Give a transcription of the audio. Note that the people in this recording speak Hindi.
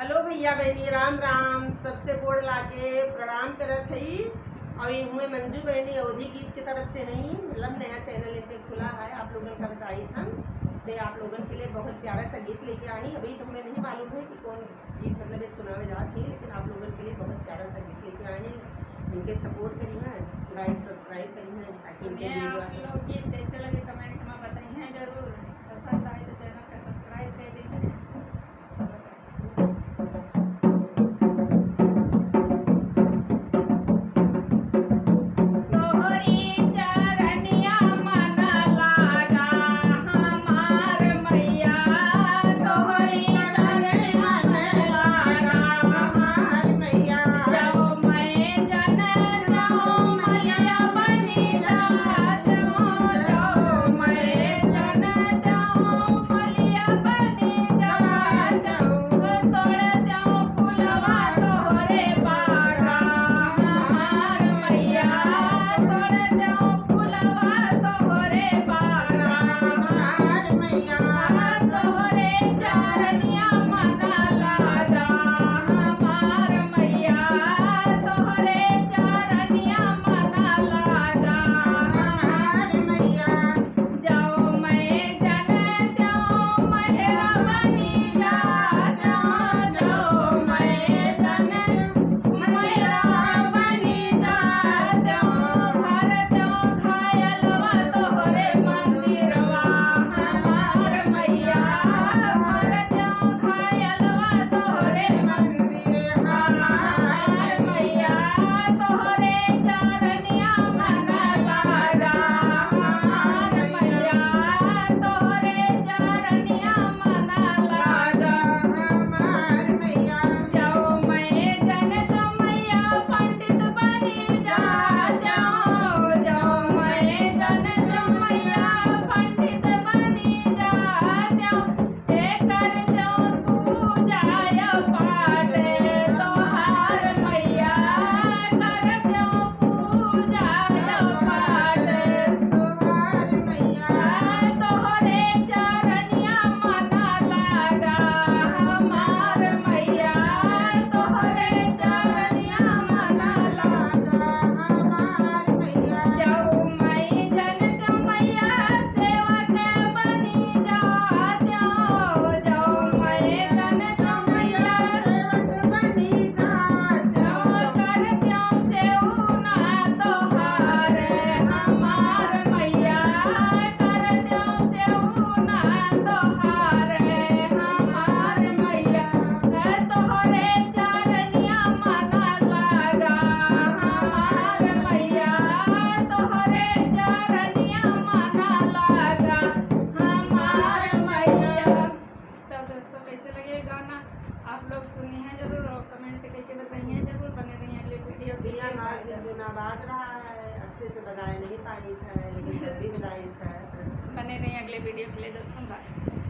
हेलो भैया बहनी, राम राम। सबसे गोड़ लाके प्रणाम करत हई। और ये हुए मंजू बहनी अवधि गीत की तरफ से नहीं, मतलब नया चैनल इनके खुला है, आप लोगों का बताई था। मैं आप लोगों के लिए बहुत प्यारा सा गीत लेके आई। अभी तो हमें नहीं मालूम है कि कौन गीत मतलब ये सुनावे जात थी, लेकिन आप लोगों के लिए बहुत प्यारा सा गीत लेके आई हैं। इनके सपोर्ट करी है, लाइक सब्सक्राइब करी है ताकि इनके वीडियो आप लोग गीत कैसे लगे कमेंट में बताइए जरूर। पसंद आए तो चैनल को सब्सक्राइब कर दीजिए। आप लोग सुनी है जरूर और कमेंट करके बताइए जरूर। बने रहिए अगले वीडियो के लिए। बाज रहा है, अच्छे से बजाए नहीं पाई है, लेकिन फिर भी बजाई है। बने रहिए अगले वीडियो के लिए दोस्तों। बाय।